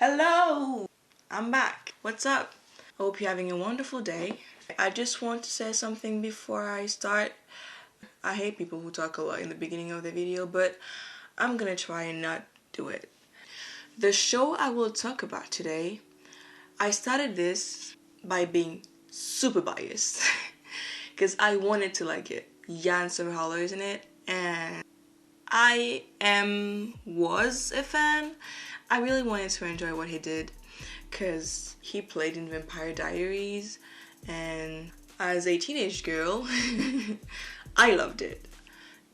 Hello! I'm back. What's up? Hope you're having a wonderful day. I just want to say something before I start. I hate people who talk a lot in the beginning of the video, but I'm gonna try and not do it. The show I will talk about today, I started this by being super biased because I wanted to like it. Jan Somerhalder is in it, and was a fan. I really wanted to enjoy what he did because he played in Vampire Diaries, and as a teenage girl I loved it,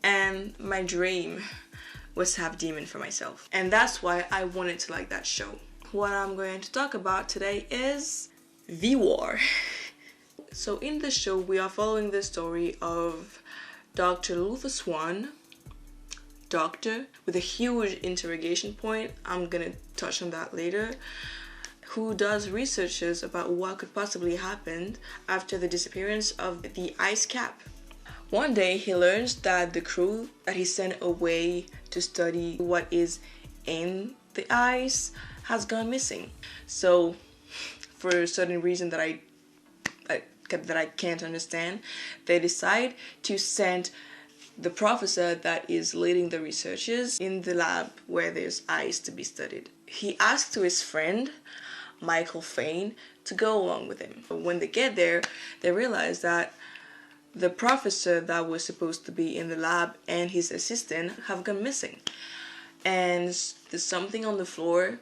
and my dream was to have Demon for myself, and that's why I wanted to like that show. What I'm going to talk about today is The War. So in the show we are following the story of Dr. Luther Swan, doctor with a huge interrogation point, I'm gonna touch on that later, who does researches about what could possibly happen after the disappearance of the ice cap. One day he learns that the crew that he sent away to study what is in the ice has gone missing. So for a certain reason that I can't understand, they decide to send the professor that is leading the researches in the lab where there's ice to be studied. He asks to his friend, Michael Fane, to go along with him. But when they get there, they realize that the professor that was supposed to be in the lab and his assistant have gone missing. And there's something on the floor,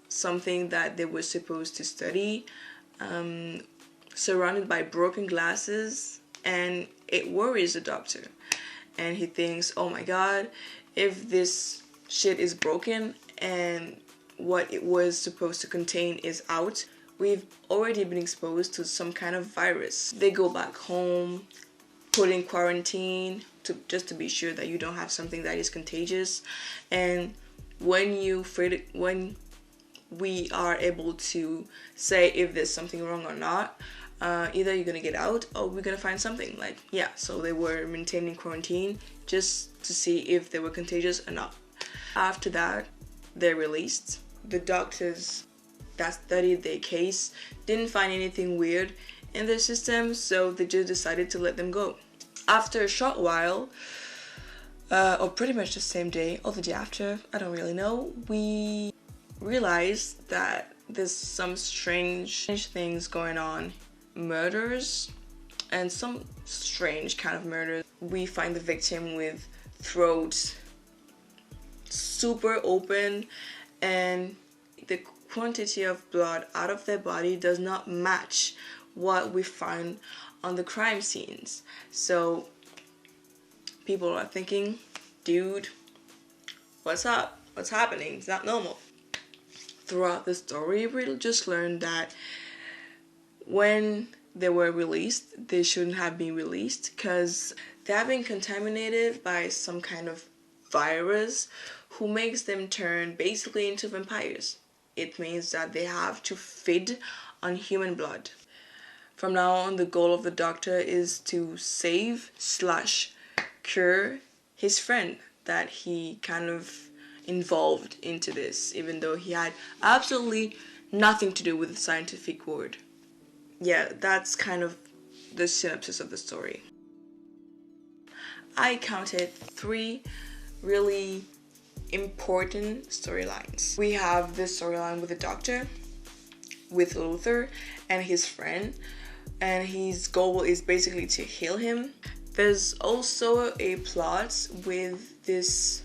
something that they were supposed to study, surrounded by broken glasses, and it worries the doctor. And he thinks, oh my god, if this shit is broken and what it was supposed to contain is out, we've already been exposed to some kind of virus. They go back home, put in quarantine just to be sure that you don't have something that is contagious. And when we are able to say if there's something wrong or not, either you're gonna get out or we're gonna find something. So they were maintaining quarantine just to see if they were contagious or not. After that, they're released. The doctors that studied their case didn't find anything weird in their system, so they just decided to let them go. After a short while, or pretty much the same day or the day after, I don't really know, we realized that there's some strange things going on. Murders, and some strange kind of murders. We find the victim with throat super open, and the quantity of blood out of their body does not match what we find on the crime scenes. So people are thinking, dude, what's up? What's happening? It's not normal. Throughout the story, we'll just learn that when they were released, they shouldn't have been released because they have been contaminated by some kind of virus who makes them turn basically into vampires. It means that they have to feed on human blood. From now on, the goal of the doctor is to save/cure his friend that he kind of involved into this, even though he had absolutely nothing to do with the scientific word. Yeah, that's kind of the synopsis of the story. I counted 3 really important storylines. We have this storyline with the doctor, with Luther and his friend, and his goal is basically to heal him. There's also a plot with this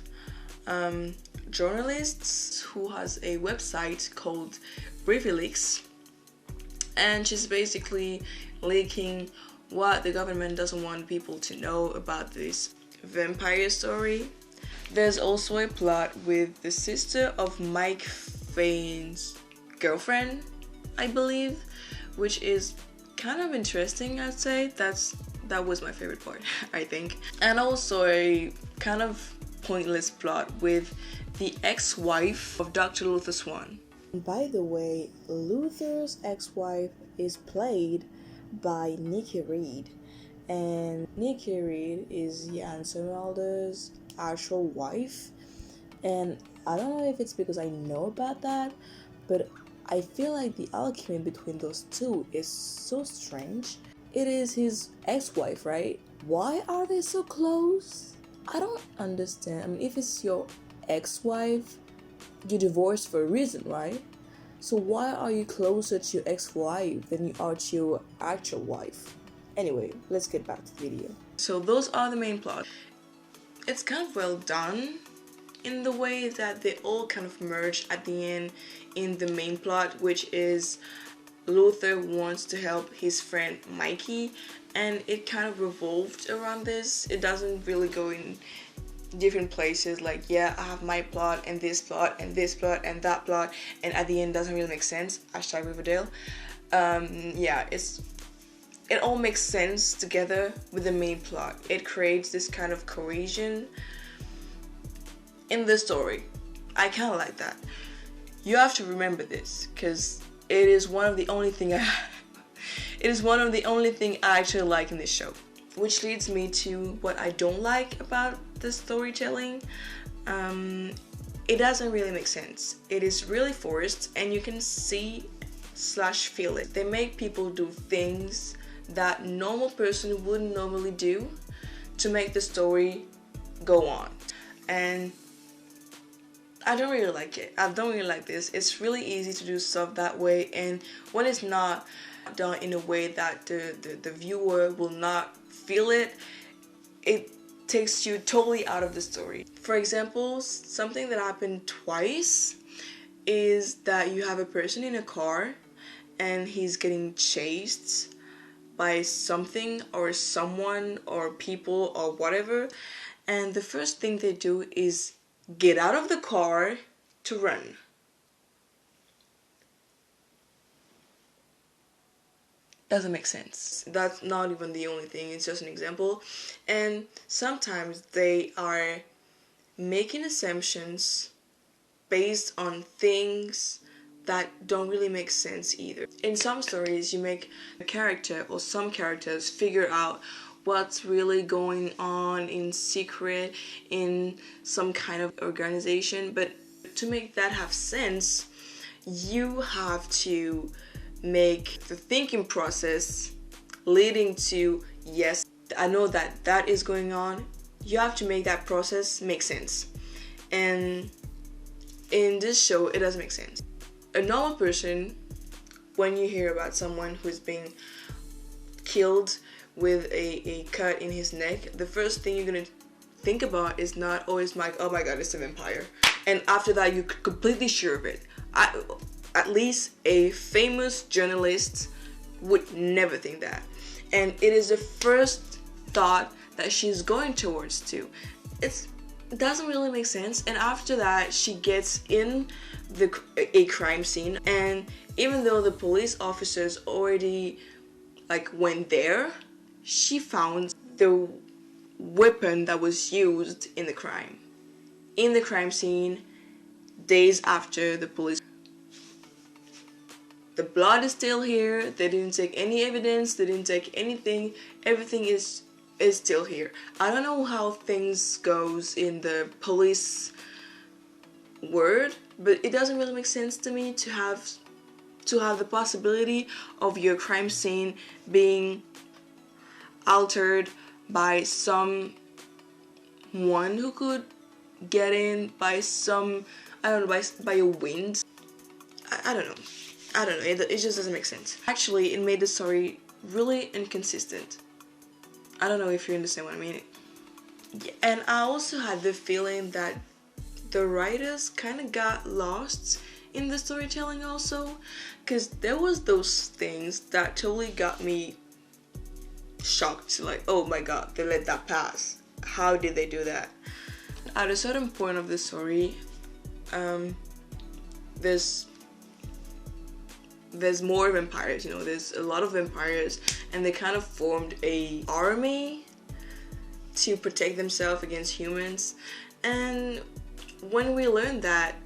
journalist who has a website called Brivileaks, and she's basically leaking what the government doesn't want people to know about this vampire story. There's also a plot with the sister of Mike Fane's girlfriend, I believe, which is kind of interesting, I'd say. That was my favorite part, I think. And also a kind of pointless plot with the ex-wife of Dr. Luther Swan. By the way, Luther's ex-wife is played by Nikki Reed, and Nikki Reed is Jan Somerhalder's actual wife, and I don't know if it's because I know about that, but I feel like the alchemy between those two is so strange. It is his ex-wife, right? Why are they so close? I don't understand. I mean, if it's your ex-wife, you divorced for a reason, right? So why are you closer to your ex-wife than you are to your actual wife? Anyway, let's get back to the video. So those are the main plot. It's kind of well done in the way that they all kind of merge at the end in the main plot, which is Luther wants to help his friend Mikey, and it kind of revolved around this. It doesn't really go in different places like, yeah, I have my plot and this plot and this plot and that plot, and at the end doesn't really make sense. Hashtag Riverdale. Yeah, it all makes sense together with the main plot. It creates this kind of cohesion in the story. I kind of like that. You have to remember this because it is one of the only thing I actually like in this show. Which leads me to what I don't like about the storytelling. It doesn't really make sense. It is really forced, and you can see/feel it. They make people do things that normal person wouldn't normally do to make the story go on, and I don't really like it. I don't really like this. It's really easy to do stuff that way, and when it's not done in a way that the viewer will not feel it, it takes you totally out of the story. For example, something that happened twice is that you have a person in a car and he's getting chased by something or someone or people or whatever, and the first thing they do is get out of the car to run. Doesn't make sense. That's not even the only thing, it's just an example. And sometimes they are making assumptions based on things that don't really make sense either. In some stories, you make a character or some characters figure out what's really going on in secret in some kind of organization, but to make that have sense, you have to make the thinking process leading to, yes, I know that that is going on. You have to make that process make sense. And in this show, it doesn't make sense. A normal person, when you hear about someone who's being killed with a cut in his neck, the first thing you're gonna think about is not always like, oh my god, it's a vampire. And after that, you're completely sure of it. At least a famous journalist would never think that. And it is the first thought that she's going towards too. It doesn't really make sense. And after that, she gets in a crime scene, and even though the police officers already went there, she found the weapon that was used in the crime scene days after the police. The blood is still here. They didn't take any evidence. They didn't take anything. Everything is still here. I don't know how things goes in the police world, but it doesn't really make sense to me to have the possibility of your crime scene being altered by someone who could get in by some, I don't know, by a wind. I don't know. It just doesn't make sense. Actually, it made the story really inconsistent. I don't know if you understand what I mean. Yeah, and I also had the feeling that the writers kind of got lost in the storytelling also, because there was those things that totally got me shocked, like, oh my god, they let that pass. How did they do that? At a certain point of the story, there's more vampires, you know, there's a lot of vampires, and they kind of formed a army to protect themselves against humans. And when we learn that,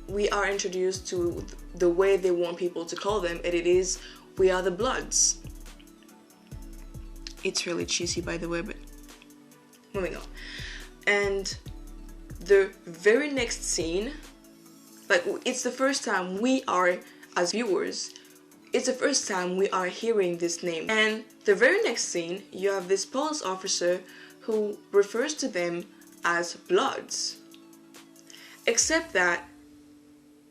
we are introduced to the way they want people to call them, and it is, we are the Bloods. It's really cheesy, by the way, but moving on. And the very next scene, Like, it's the first time we are, as viewers, it's the first time we are hearing this name. And the very next scene, you have this police officer who refers to them as Bloods. Except that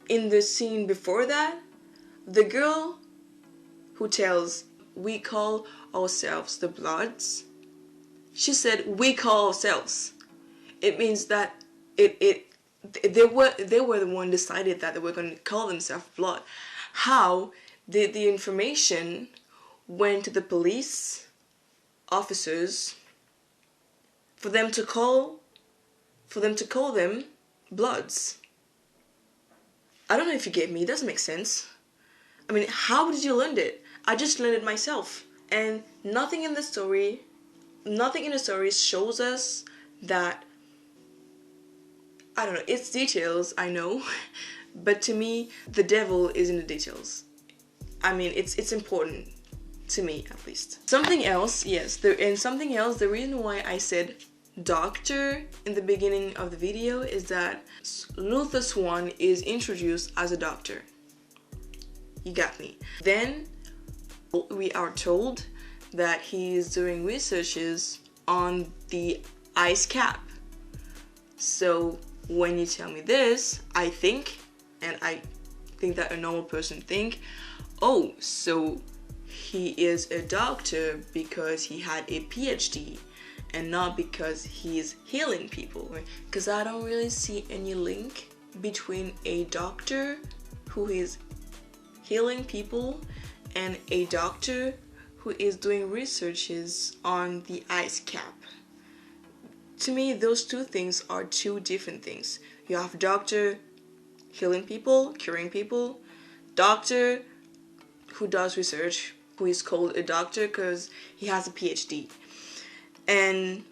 in the scene before that, the girl who tells, we call ourselves the Bloods, she said, we call ourselves. It means that they were the one decided that they were going to call themselves Blood. How did the information went to the police officers for them to call them Bloods? I don't know if you get me. It doesn't make sense. I mean, how did you learn it? I just learned it myself. And nothing in the story shows us that, I don't know, it's details, I know, but to me, the devil is in the details. I mean, it's important, to me at least. Something else, yes, the reason why I said doctor in the beginning of the video is that Luther Swan is introduced as a doctor. You got me. Then we are told that he is doing researches on the ice cap. So when you tell me this, I think that a normal person think, oh, so he is a doctor because he had a PhD and not because he's healing people. Because I don't really see any link between a doctor who is healing people and a doctor who is doing researches on the ice cap. To me, those two things are two different things. You have doctor healing people, curing people, doctor who does research, who is called a doctor because he has a PhD. And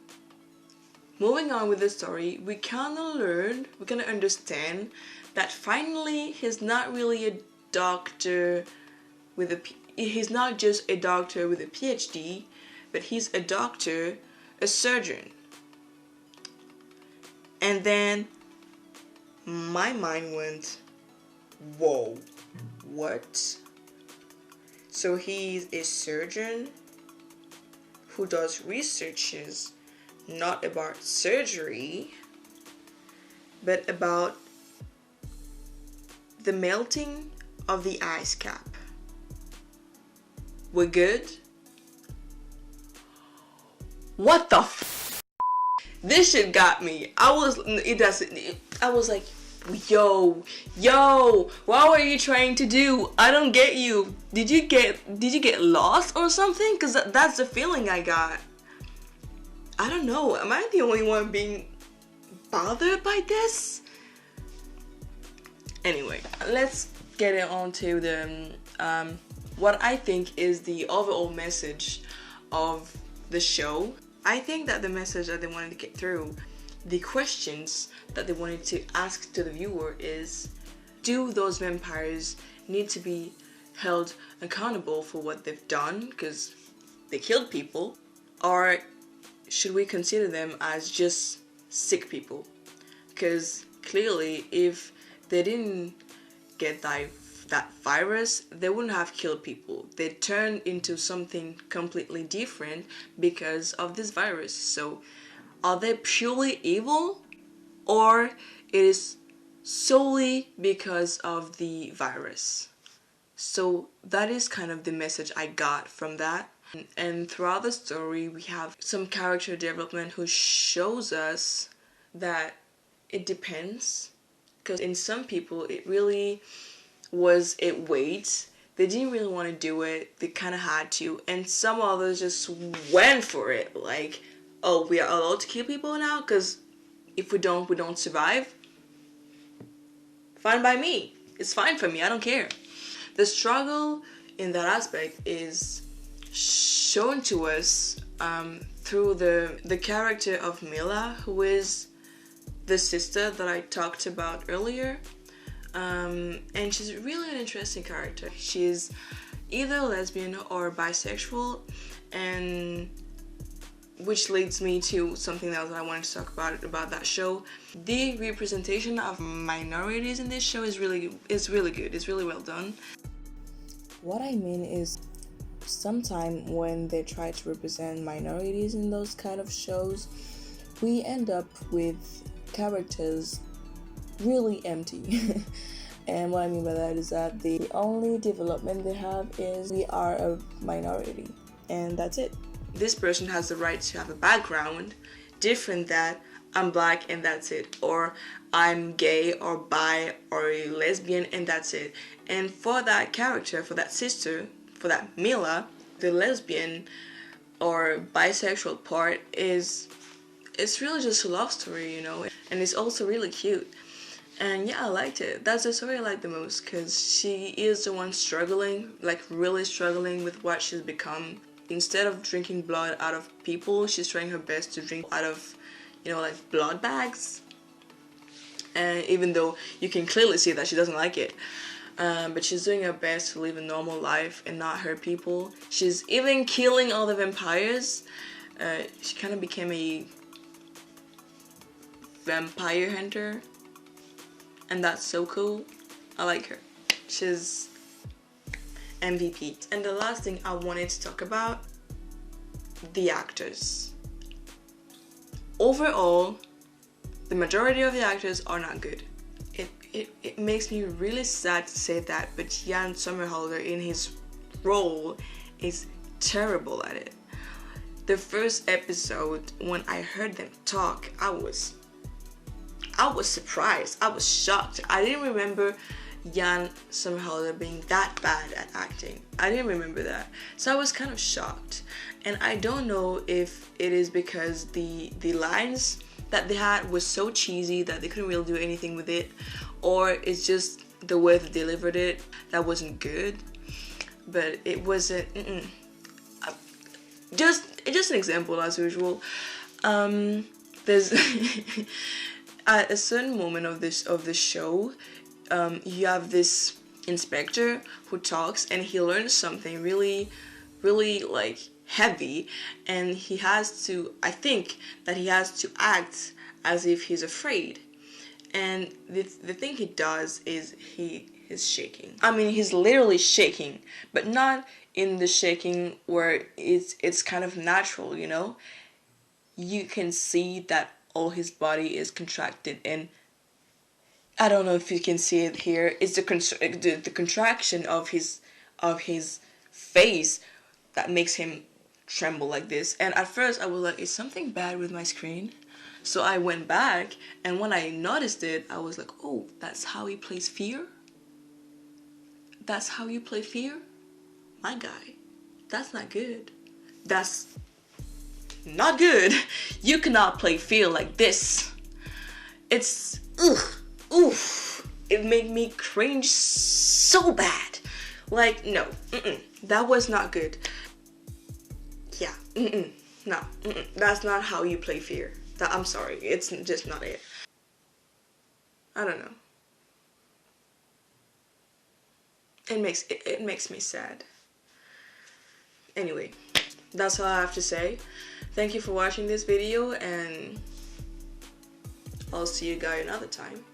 moving on with the story, we kind of understand that finally he's not really a doctor he's not just a doctor with a PhD, but he's a doctor, a surgeon. And then my mind went, whoa, what? So he's a surgeon who does researches not about surgery, but about the melting of the ice cap. We're good? What the f? This shit got me. I was like, yo, what were you trying to do? I don't get you. Did you get lost or something? Cause that's the feeling I got. I don't know. Am I the only one being bothered by this? Anyway, let's get it on to the what I think is the overall message of the show. I think that the message that they wanted to get through, the questions that they wanted to ask to the viewer is, do those vampires need to be held accountable for what they've done because they killed people, or should we consider them as just sick people? Because clearly if they didn't get that virus, they wouldn't have killed people. They turned into something completely different because of this virus. So are they purely evil, or it is solely because of the virus? So that is kind of the message I got from that. And throughout the story, we have some character development who shows us that it depends. Because in some people, it really was a wait. They didn't really want to do it. They kind of had to. And some others just went for it. Like, oh, we are allowed to kill people now? Because if we don't survive. Fine by me. It's fine for me. I don't care. The struggle in that aspect is shown to us through the character of Mila, who is the sister that I talked about earlier. And she's really an interesting character. She's either lesbian or bisexual, and which leads me to something else that I wanted to talk about that show. The representation of minorities in this show is really good. It's really well done. What I mean is, sometimes when they try to represent minorities in those kind of shows, we end up with characters really empty. And what I mean by that is that the only development they have is we are a minority, and that's it. This person has the right to have a background different that I'm black and that's it, or I'm gay or bi or a lesbian and that's it. And for that character, for that sister, for that Mila, the lesbian or bisexual part it's really just a love story, you know, and it's also really cute. And yeah, I liked it. That's the story I like the most, because she is the one struggling, like really struggling with what she's become. Instead of drinking blood out of people, she's trying her best to drink out of, you know, like blood bags. And even though you can clearly see that she doesn't like it, but she's doing her best to live a normal life and not hurt people. She's even killing all the vampires. She kind of became a vampire hunter, and that's so cool. I like her. She's MVP. And the last thing I wanted to talk about, the actors. Overall, the majority of the actors are not good. It makes me really sad to say that, but Jan Somerhalder in his role is terrible at it. The first episode, when I heard them talk, I was surprised. I was shocked. I didn't remember Jan Somerhalder being that bad at acting. I didn't remember that. So I was kind of shocked. And I don't know if it is because the lines that they had was so cheesy that they couldn't really do anything with it, or it's just the way they delivered it that wasn't good. But it wasn't. Just an example, as usual. There's at a certain moment of the show, you have this inspector who talks, and he learns something really, really like heavy, and he has to, I think that he has to act as if he's afraid. And the thing he does is he is shaking. I mean, he's literally shaking, but not in the shaking where it's kind of natural, you know? You can see that all his body is contracted, and I don't know if you can see it here. It's the contraction of his face that makes him tremble like this. And at first I was like, is something bad with my screen? So I went back, and when I noticed it, I was like, oh, that's how he plays fear? That's how you play fear? My guy, that's not good. That's not good. You cannot play fear like this. It's, oof. It made me cringe so bad. Like, no, that was not good. Yeah, no, that's not how you play fear. I'm sorry, it's just not it. I don't know. It makes me sad. Anyway, that's all I have to say. Thank you for watching this video, and I'll see you guys another time.